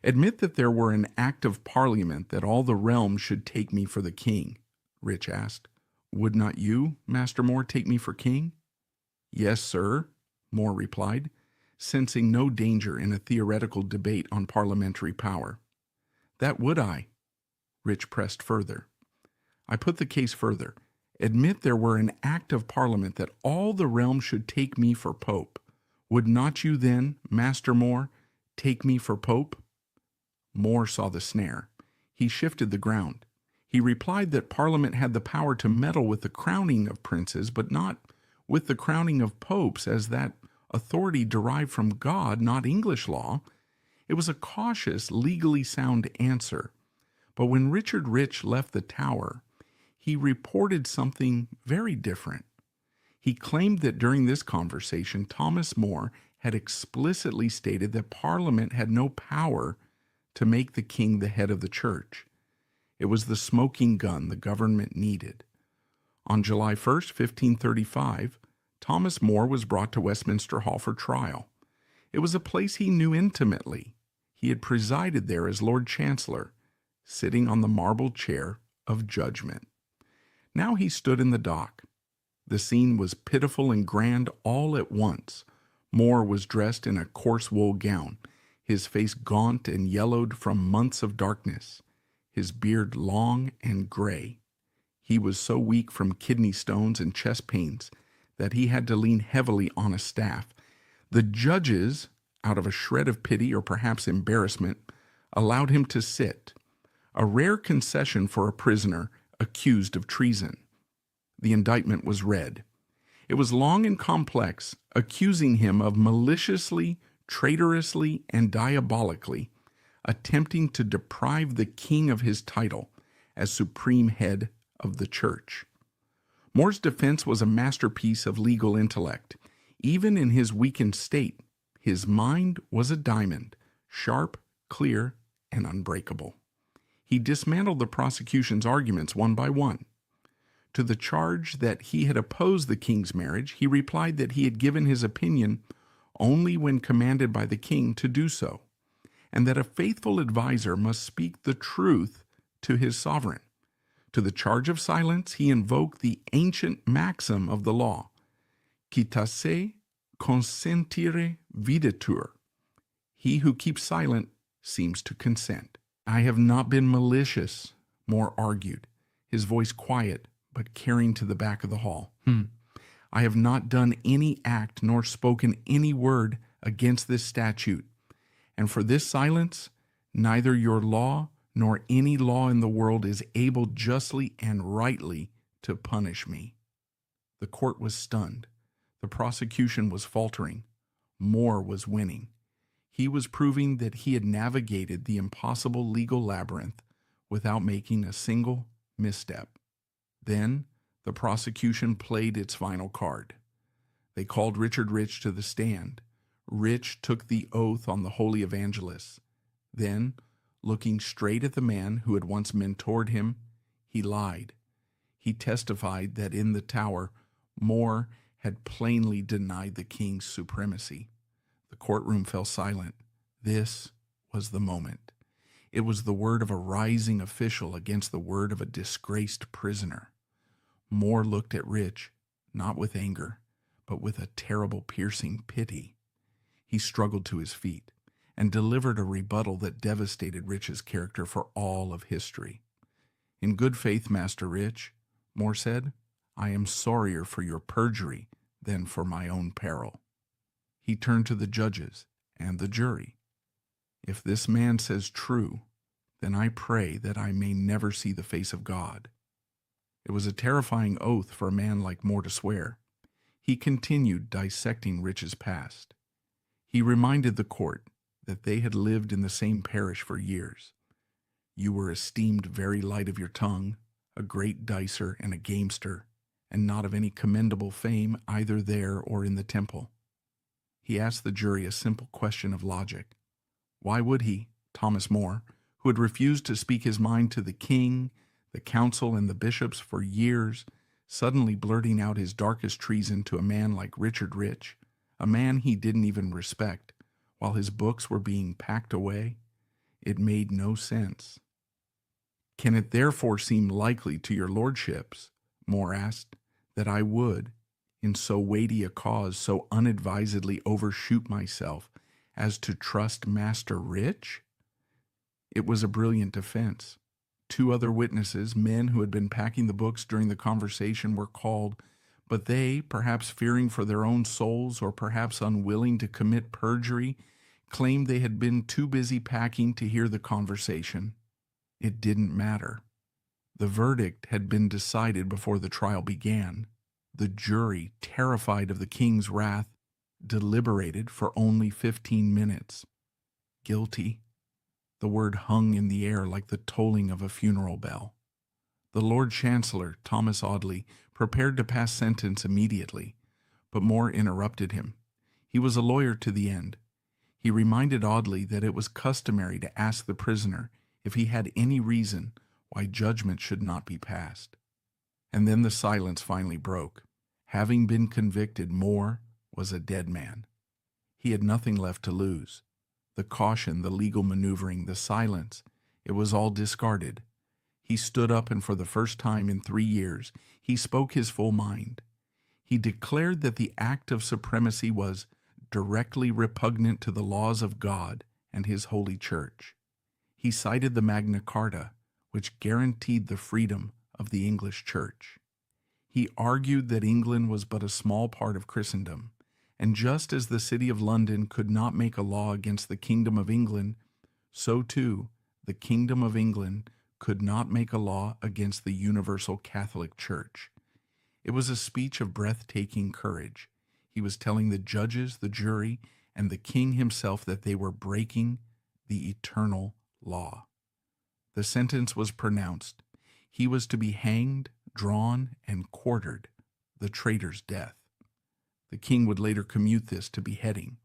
Admit that there were an act of Parliament that all the realm should take me for the king, Rich asked. Would not you, Master More, take me for king? Yes, sir, More replied, sensing no danger in a theoretical debate on parliamentary power. That would I, Rich pressed further. I put the case further. Admit there were an act of Parliament that all the realm should take me for Pope. Would not you then, Master More, take me for Pope? More saw the snare. He shifted the ground. He replied that Parliament had the power to meddle with the crowning of princes, but not with the crowning of popes, as that authority derived from God, not English law. It was a cautious, legally sound answer. But when Richard Rich left the Tower, he reported something very different. He claimed that during this conversation, Thomas More had explicitly stated that Parliament had no power to make the king the head of the church. It was the smoking gun the government needed. On July 1st, 1535, Thomas More was brought to Westminster Hall for trial. It was a place he knew intimately. He had presided there as Lord Chancellor, sitting on the marble chair of judgment. Now he stood in the dock. The scene was pitiful and grand all at once. More was dressed in a coarse wool gown, his face gaunt and yellowed from months of darkness, his beard long and gray. He was so weak from kidney stones and chest pains that he had to lean heavily on a staff. The judges, out of a shred of pity or perhaps embarrassment, allowed him to sit, a rare concession for a prisoner accused of treason. The indictment was read. It was long and complex, accusing him of maliciously, traitorously, and diabolically attempting to deprive the king of his title as supreme head of the church. More's defense was a masterpiece of legal intellect. Even in his weakened state, his mind was a diamond, sharp, clear, and unbreakable. He dismantled the prosecution's arguments one by one. To the charge that he had opposed the king's marriage, he replied that he had given his opinion only when commanded by the king to do so, and that a faithful adviser must speak the truth to his sovereign. To the charge of silence, he invoked the ancient maxim of the law, qui tace consentire videtur. He who keeps silent seems to consent. I have not been malicious, More argued, his voice quiet but carrying to the back of the hall. I have not done any act nor spoken any word against this statute, and for this silence, neither your law nor any law in the world is able justly and rightly to punish me. The court was stunned. The prosecution was faltering. More was winning. He was proving that he had navigated the impossible legal labyrinth without making a single misstep. Then the prosecution played its final card. They called Richard Rich to the stand. Rich took the oath on the holy evangelists. Then, looking straight at the man who had once mentored him, he lied. He testified that in the tower, More had plainly denied the king's supremacy. The courtroom fell silent. This was the moment. It was the word of a rising official against the word of a disgraced prisoner. More looked at Rich, not with anger, but with a terrible, piercing pity. He struggled to his feet and delivered a rebuttal that devastated Rich's character for all of history. In good faith, Master Rich, More said, I am sorrier for your perjury than for my own peril. He turned to the judges and the jury. If this man says true, then I pray that I may never see the face of God. It was a terrifying oath for a man like More to swear. He continued dissecting Rich's past. He reminded the court that they had lived in the same parish for years. You were esteemed very light of your tongue, a great dicer and a gamester, and not of any commendable fame either there or in the temple. He asked the jury a simple question of logic. Why would he, Thomas More, who had refused to speak his mind to the king, the council, and the bishops for years, suddenly blurting out his darkest treason to a man like Richard Rich, a man he didn't even respect, while his books were being packed away? It made no sense. Can it therefore seem likely to your lordships, More asked, that I would, in so weighty a cause, so unadvisedly overshoot myself as to trust Master Rich? It was a brilliant defense. 2 other witnesses, men who had been packing the books during the conversation, were called, but they, perhaps fearing for their own souls or perhaps unwilling to commit perjury, claimed they had been too busy packing to hear the conversation. It didn't matter. The verdict had been decided before the trial began. The jury, terrified of the king's wrath, deliberated for only 15 minutes. Guilty. The word hung in the air like the tolling of a funeral bell. The Lord Chancellor, Thomas Audley, prepared to pass sentence immediately, but More interrupted him. He was a lawyer to the end. He reminded Audley that it was customary to ask the prisoner if he had any reason why judgment should not be passed. And then the silence finally broke. Having been convicted, More was a dead man. He had nothing left to lose. The caution, the legal maneuvering, the silence, it was all discarded. He stood up, and for the first time in 3 years, he spoke his full mind. He declared that the act of supremacy was directly repugnant to the laws of God and His holy church. He cited the Magna Carta, which guaranteed the freedom of the English church. He argued that England was but a small part of Christendom, and just as the City of London could not make a law against the Kingdom of England, so too the Kingdom of England could not make a law against the Universal Catholic Church. It was a speech of breathtaking courage. He was telling the judges, the jury, and the king himself that they were breaking the eternal law. The sentence was pronounced. He was to be hanged, drawn, and quartered, the traitor's death. The king would later commute this to beheading.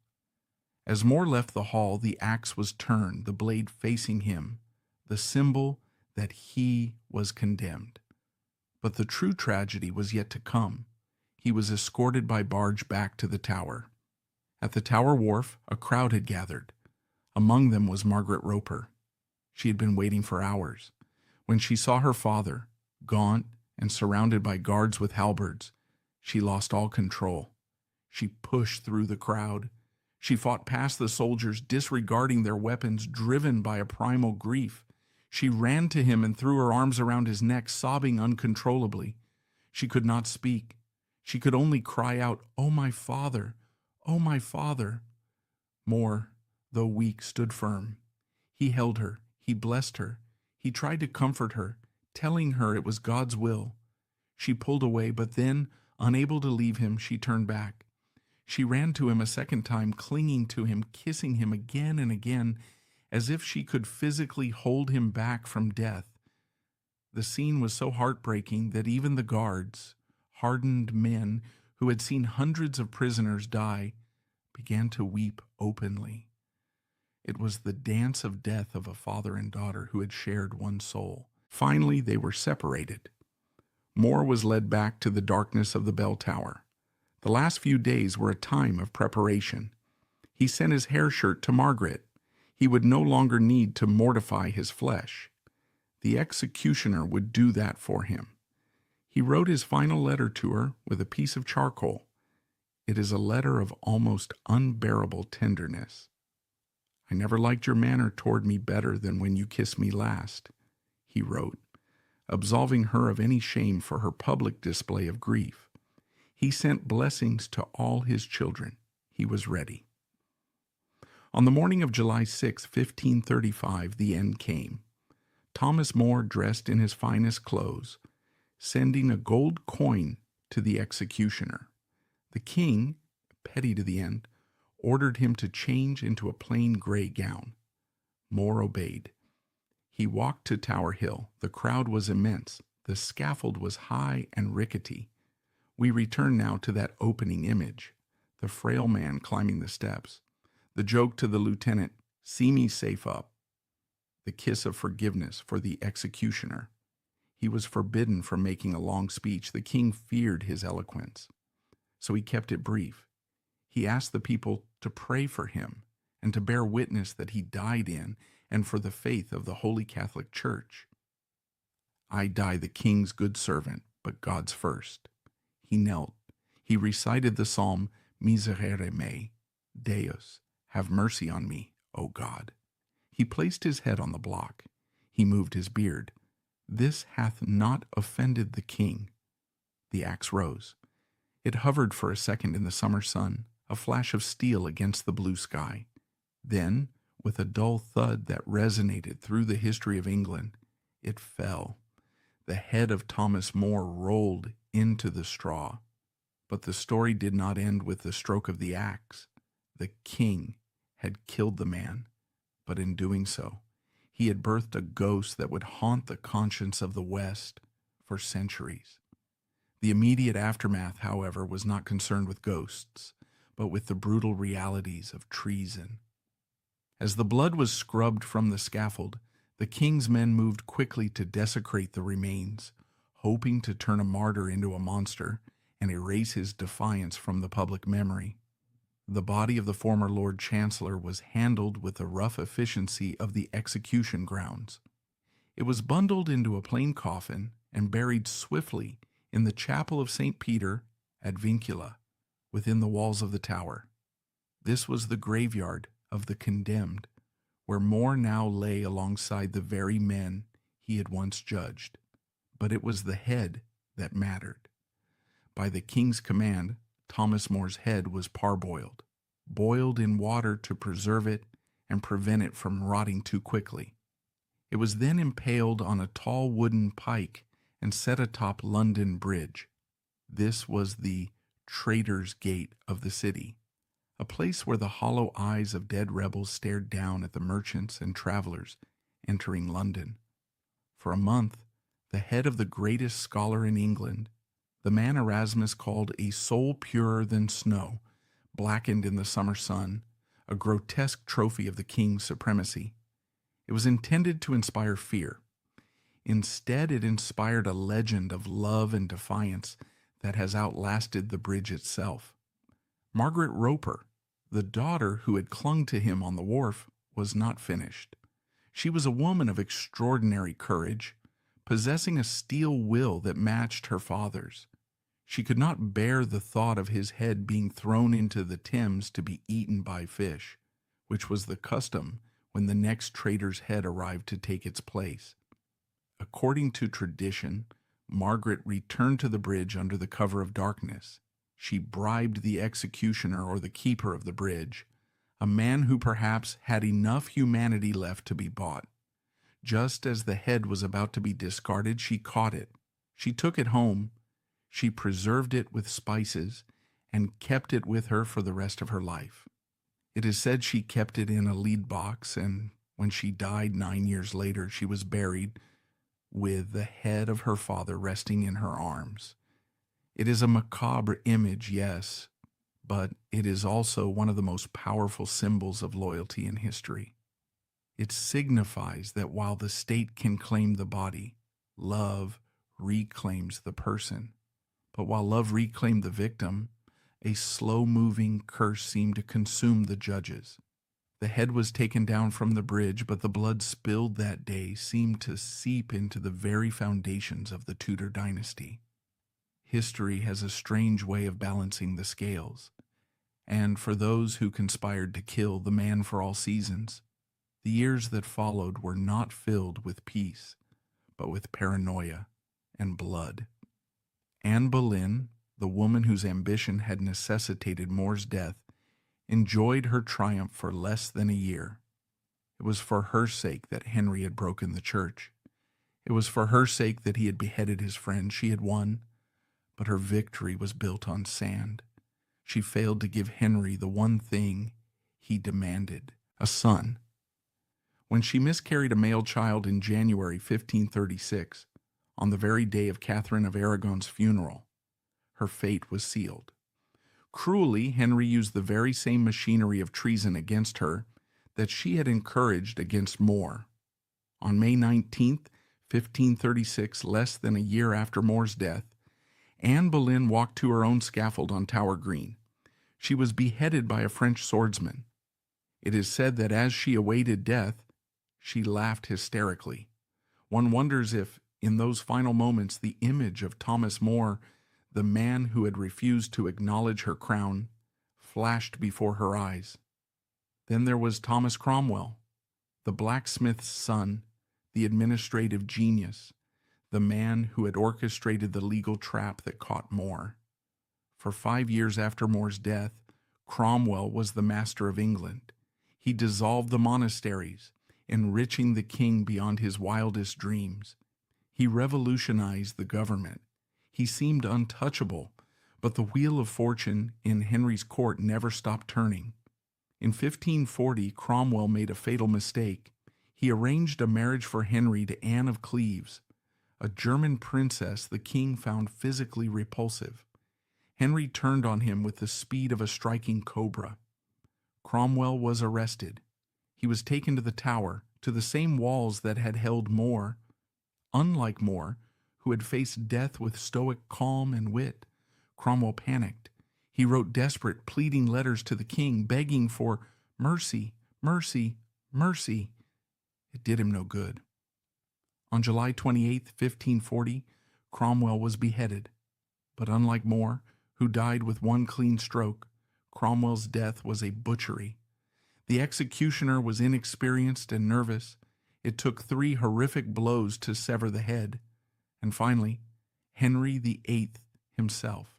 As More left the hall, the axe was turned, the blade facing him, the symbol that he was condemned. But the true tragedy was yet to come. He was escorted by barge back to the Tower. At the Tower wharf, a crowd had gathered. Among them was Margaret Roper. She had been waiting for hours. When she saw her father, gaunt and surrounded by guards with halberds, she lost all control. She pushed through the crowd. She fought past the soldiers, disregarding their weapons, driven by a primal grief. She ran to him and threw her arms around his neck, sobbing uncontrollably. She could not speak. She could only cry out, "Oh, my father! Oh, my father!" More, though weak, stood firm. He held her. He blessed her. He tried to comfort her, telling her it was God's will. She pulled away, but then, unable to leave him, she turned back. She ran to him a second time, clinging to him, kissing him again and again, as if she could physically hold him back from death. The scene was so heartbreaking that even the guards, hardened men who had seen hundreds of prisoners die, began to weep openly. It was the dance of death of a father and daughter who had shared one soul. Finally, they were separated. More was led back to the darkness of the bell tower. The last few days were a time of preparation. He sent his hair shirt to Margaret. He would no longer need to mortify his flesh. The executioner would do that for him. He wrote his final letter to her with a piece of charcoal. It is a letter of almost unbearable tenderness. "I never liked your manner toward me better than when you kissed me last," he wrote, absolving her of any shame for her public display of grief. He sent blessings to all his children. He was ready. On the morning of July 6, 1535, the end came. Thomas More, dressed in his finest clothes, sending a gold coin to the executioner. The king, petty to the end, ordered him to change into a plain gray gown. More obeyed. He walked to Tower Hill. The crowd was immense. The scaffold was high and rickety. We return now to that opening image, the frail man climbing the steps. The joke to the lieutenant, "See me safe up." The kiss of forgiveness for the executioner. He was forbidden from making a long speech. The king feared his eloquence, so he kept it brief. He asked the people to pray for him and to bear witness that he died in and for the faith of the Holy Catholic Church. "I die the king's good servant, but God's first." He knelt. He recited the psalm, "Miserere mei, Deus, have mercy on me, O God." He placed his head on the block. He moved his beard. "This hath not offended the king." The axe rose. It hovered for a second in the summer sun, a flash of steel against the blue sky. Then, with a dull thud that resonated through the history of England, it fell. The head of Thomas More rolled into the straw. But the story did not end with the stroke of the axe. The king had killed the man, but in doing so, he had birthed a ghost that would haunt the conscience of the West for centuries. The immediate aftermath, however, was not concerned with ghosts, but with the brutal realities of treason. As the blood was scrubbed from the scaffold, the king's men moved quickly to desecrate the remains, hoping to turn a martyr into a monster and erase his defiance from the public memory. The body of the former Lord Chancellor was handled with the rough efficiency of the execution grounds. It was bundled into a plain coffin and buried swiftly in the chapel of St. Peter at Vincula, within the walls of the tower. This was the graveyard of the condemned, where More now lay alongside the very men he had once judged. But it was the head that mattered. By the king's command, Thomas More's head was parboiled, boiled in water to preserve it and prevent it from rotting too quickly. It was then impaled on a tall wooden pike and set atop London Bridge. This was the Traitor's Gate of the city, a place where the hollow eyes of dead rebels stared down at the merchants and travelers entering London. For a month, the head of the greatest scholar in England, the man Erasmus called a soul purer than snow, blackened in the summer sun, a grotesque trophy of the king's supremacy. It was intended to inspire fear. Instead, it inspired a legend of love and defiance that has outlasted the bridge itself. Margaret Roper, the daughter who had clung to him on the wharf, was not finished. She was a woman of extraordinary courage, possessing a steel will that matched her father's. She could not bear the thought of his head being thrown into the Thames to be eaten by fish, which was the custom when the next traitor's head arrived to take its place. According to tradition, Margaret returned to the bridge under the cover of darkness. She bribed the executioner or the keeper of the bridge, a man who perhaps had enough humanity left to be bought. Just as the head was about to be discarded, she caught it. She took it home. She preserved it with spices and kept it with her for the rest of her life. It is said she kept it in a lead box, and when she died 9 years later, she was buried with the head of her father resting in her arms. It is a macabre image, yes, but it is also one of the most powerful symbols of loyalty in history. It signifies that while the state can claim the body, love reclaims the person. But while love reclaimed the victim, a slow-moving curse seemed to consume the judges. The head was taken down from the bridge, but the blood spilled that day seemed to seep into the very foundations of the Tudor dynasty. History has a strange way of balancing the scales, and for those who conspired to kill the man for all seasons, the years that followed were not filled with peace, but with paranoia and blood. Anne Boleyn, the woman whose ambition had necessitated More's death, enjoyed her triumph for less than a year. It was for her sake that Henry had broken the church. It was for her sake that he had beheaded his friend. She had won, but her victory was built on sand. She failed to give Henry the one thing he demanded, a son. When she miscarried a male child in January 1536, on the very day of Catherine of Aragon's funeral, her fate was sealed. Cruelly, Henry used the very same machinery of treason against her that she had encouraged against More. On May 19, 1536, less than a year after More's death, Anne Boleyn walked to her own scaffold on Tower Green. She was beheaded by a French swordsman. It is said that as she awaited death, she laughed hysterically. One wonders if, in those final moments, the image of Thomas More, the man who had refused to acknowledge her crown, flashed before her eyes. Then there was Thomas Cromwell, the blacksmith's son, the administrative genius, the man who had orchestrated the legal trap that caught More. For 5 years after More's death, Cromwell was the master of England. He dissolved the monasteries, enriching the king beyond his wildest dreams. He revolutionized the government. He seemed untouchable, but the wheel of fortune in Henry's court never stopped turning. In 1540, Cromwell made a fatal mistake. He arranged a marriage for Henry to Anne of Cleves, a German princess the king found physically repulsive. Henry turned on him with the speed of a striking cobra. Cromwell was arrested. He was taken to the Tower, to the same walls that had held More. Unlike More, who had faced death with stoic calm and wit, Cromwell panicked. He wrote desperate, pleading letters to the king, begging for mercy, mercy, mercy. It did him no good. On July 28, 1540, Cromwell was beheaded. But unlike More, who died with one clean stroke, Cromwell's death was a butchery. The executioner was inexperienced and nervous. It took 3 horrific blows to sever the head. And finally, Henry VIII himself.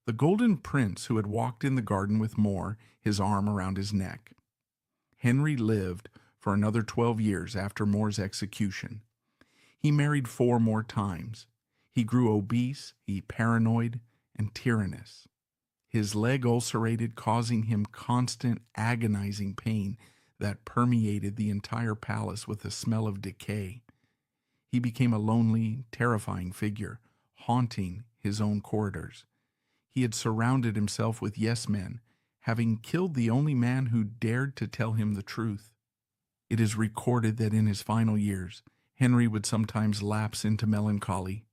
The Golden Prince who had walked in the garden with More, his arm around his neck. Henry lived for another 12 years after More's execution. He married 4 more times. He grew obese, he paranoid, and tyrannous. His leg ulcerated, causing him constant, agonizing pain that permeated the entire palace with a smell of decay. He became a lonely, terrifying figure, haunting his own corridors. He had surrounded himself with yes-men, having killed the only man who dared to tell him the truth. It is recorded that in his final years, Henry would sometimes lapse into melancholy,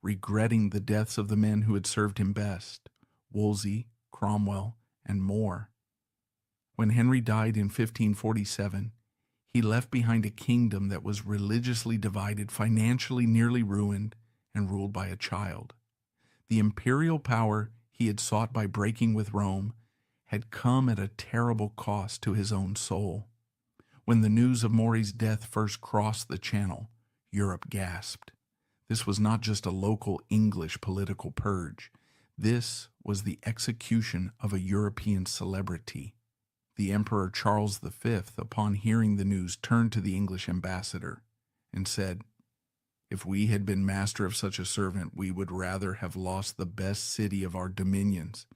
regretting the deaths of the men who had served him best, Wolsey, Cromwell, and More. When Henry died in 1547, he left behind a kingdom that was religiously divided, financially nearly ruined, and ruled by a child. The imperial power he had sought by breaking with Rome had come at a terrible cost to his own soul. When the news of Maury's death first crossed the Channel, Europe gasped. This was not just a local English political purge. This was the execution of a European celebrity. The Emperor Charles V, upon hearing the news, turned to the English ambassador and said, "If we had been master of such a servant, we would rather have lost the best city of our dominions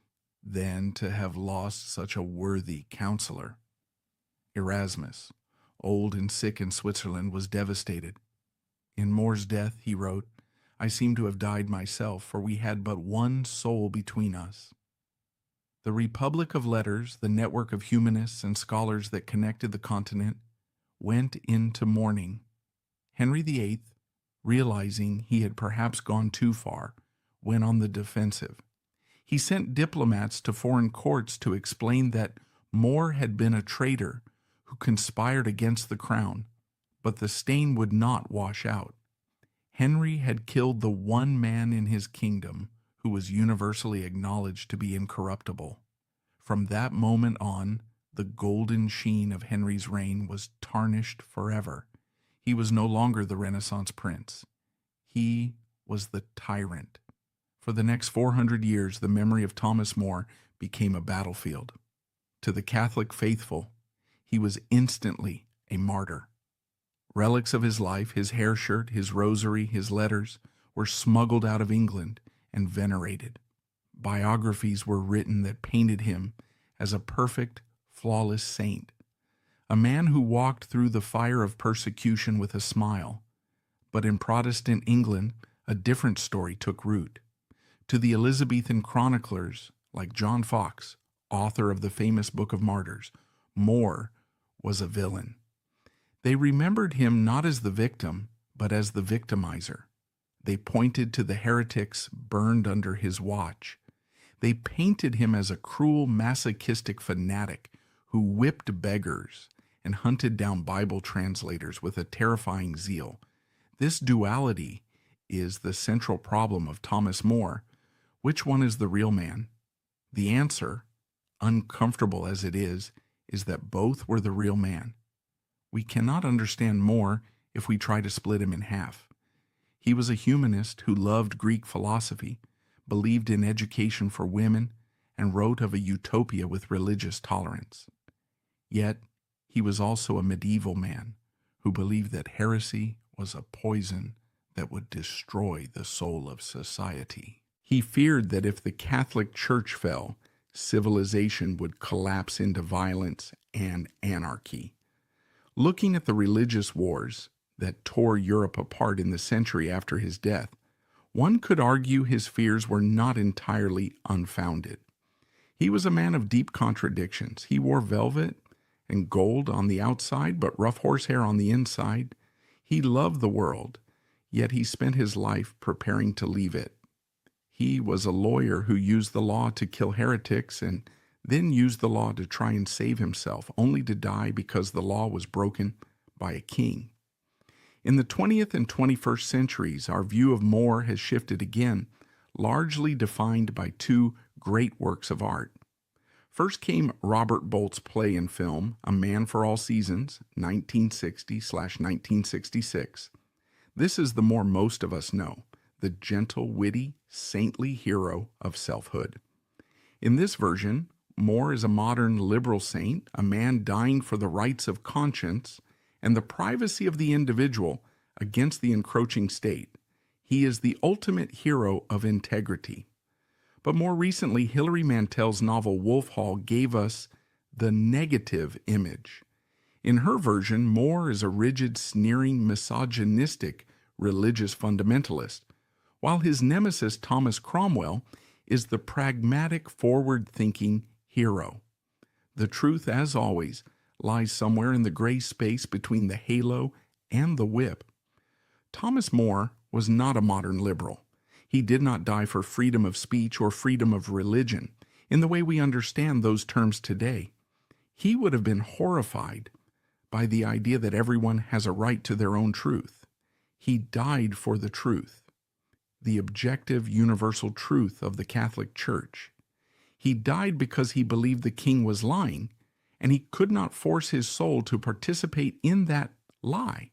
than to have lost such a worthy counselor." Erasmus, old and sick in Switzerland, was devastated. In More's death, he wrote, "I seem to have died myself, for we had but one soul between us." The Republic of Letters, the network of humanists and scholars that connected the continent, went into mourning. Henry VIII, realizing he had perhaps gone too far, went on the defensive. He sent diplomats to foreign courts to explain that More had been a traitor who conspired against the crown, but the stain would not wash out. Henry had killed the one man in his kingdom who was universally acknowledged to be incorruptible. From that moment on, the golden sheen of Henry's reign was tarnished forever. He was no longer the Renaissance prince. He was the tyrant. For the next 400 years, the memory of Thomas More became a battlefield. To the Catholic faithful, he was instantly a martyr. Relics of his life, his hair shirt, his rosary, his letters, were smuggled out of England and venerated. Biographies were written that painted him as a perfect, flawless saint, a man who walked through the fire of persecution with a smile. But in Protestant England, a different story took root. To the Elizabethan chroniclers, like John Foxe, author of the famous Book of Martyrs, More was a villain. They remembered him not as the victim, but as the victimizer. They pointed to the heretics burned under his watch. They painted him as a cruel, masochistic fanatic who whipped beggars and hunted down Bible translators with a terrifying zeal. This duality is the central problem of Thomas More. Which one is the real man? The answer, uncomfortable as it is that both were the real man. We cannot understand More if we try to split him in half. He was a humanist who loved Greek philosophy, believed in education for women, and wrote of a utopia with religious tolerance. Yet, he was also a medieval man who believed that heresy was a poison that would destroy the soul of society. He feared that if the Catholic Church fell, civilization would collapse into violence and anarchy. Looking at the religious wars, that tore Europe apart in the century after his death, one could argue his fears were not entirely unfounded. He was a man of deep contradictions. He wore velvet and gold on the outside, but rough horsehair on the inside. He loved the world, yet he spent his life preparing to leave it. He was a lawyer who used the law to kill heretics and then used the law to try and save himself, only to die because the law was broken by a king. In the 20th and 21st centuries, our view of More has shifted again, largely defined by two great works of art. First came Robert Bolt's play and film, A Man for All Seasons, 1960/1966. This is the More most of us know, the gentle, witty, saintly hero of selfhood. In this version, More is a modern liberal saint, a man dying for the rights of conscience and the privacy of the individual against the encroaching state. He is the ultimate hero of integrity. But more recently, Hilary Mantel's novel Wolf Hall gave us the negative image. In her version, More is a rigid, sneering, misogynistic religious fundamentalist, while his nemesis Thomas Cromwell is the pragmatic, forward-thinking hero. The truth, as always, lies somewhere in the gray space between the halo and the whip. Thomas More was not a modern liberal. He did not die for freedom of speech or freedom of religion in the way we understand those terms today. He would have been horrified by the idea that everyone has a right to their own truth. He died for the truth, the objective, universal truth of the Catholic Church. He died because he believed the king was lying, and he could not force his soul to participate in that lie.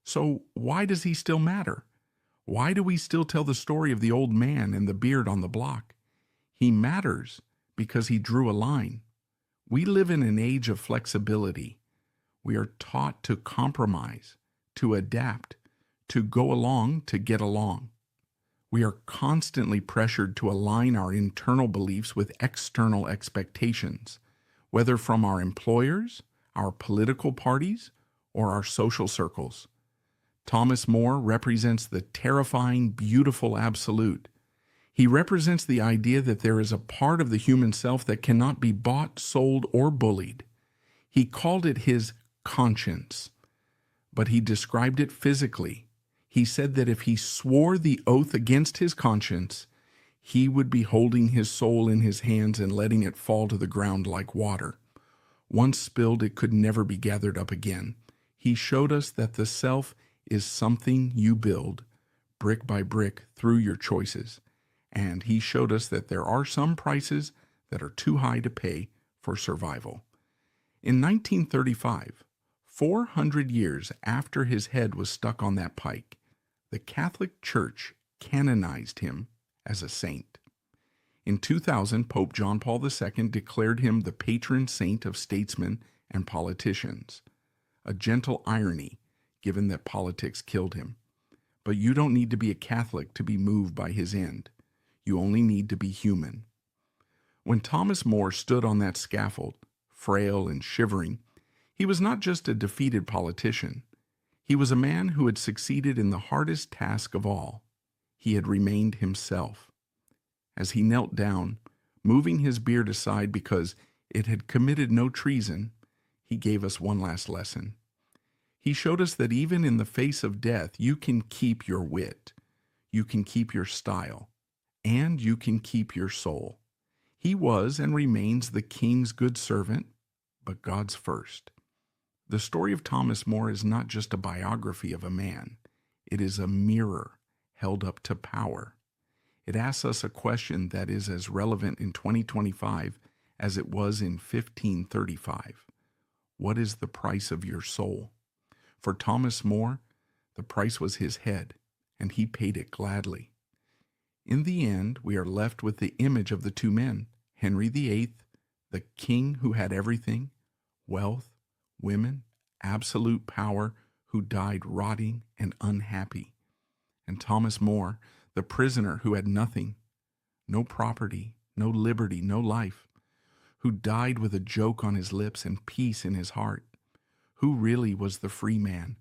So why does he still matter? Why do we still tell the story of the old man and the beard on the block? He matters because he drew a line. We live in an age of flexibility. We are taught to compromise, to adapt, to go along to get along. We are constantly pressured to align our internal beliefs with external expectations, whether from our employers, our political parties, or our social circles. Thomas More represents the terrifying, beautiful absolute. He represents the idea that there is a part of the human self that cannot be bought, sold, or bullied. He called it his conscience, but he described it physically. He said that if he swore the oath against his conscience, he would be holding his soul in his hands and letting it fall to the ground like water. Once spilled, it could never be gathered up again. He showed us that the self is something you build, brick by brick, through your choices. And he showed us that there are some prices that are too high to pay for survival. In 1935, 400 years after his head was stuck on that pike, the Catholic Church canonized him as a saint. In 2000, Pope John Paul II declared him the patron saint of statesmen and politicians. A gentle irony, given that politics killed him. But you don't need to be a Catholic to be moved by his end. You only need to be human. When Thomas More stood on that scaffold, frail and shivering, he was not just a defeated politician. He was a man who had succeeded in the hardest task of all. He had remained himself. As he knelt down, moving his beard aside because it had committed no treason, he gave us one last lesson. He showed us that even in the face of death, you can keep your wit, you can keep your style, and you can keep your soul. He was and remains the King's good servant, but God's first. The story of Thomas More is not just a biography of a man. It is a mirror held up to power. It asks us a question that is as relevant in 2025 as it was in 1535. What is the price of your soul? For Thomas More, the price was his head, and he paid it gladly. In the end, we are left with the image of the two men, Henry VIII, the king who had everything, wealth, women, absolute power, who died rotting and unhappy, and Thomas More, the prisoner who had nothing, no property, no liberty, no life, who died with a joke on his lips and peace in his heart. Who really was the free man?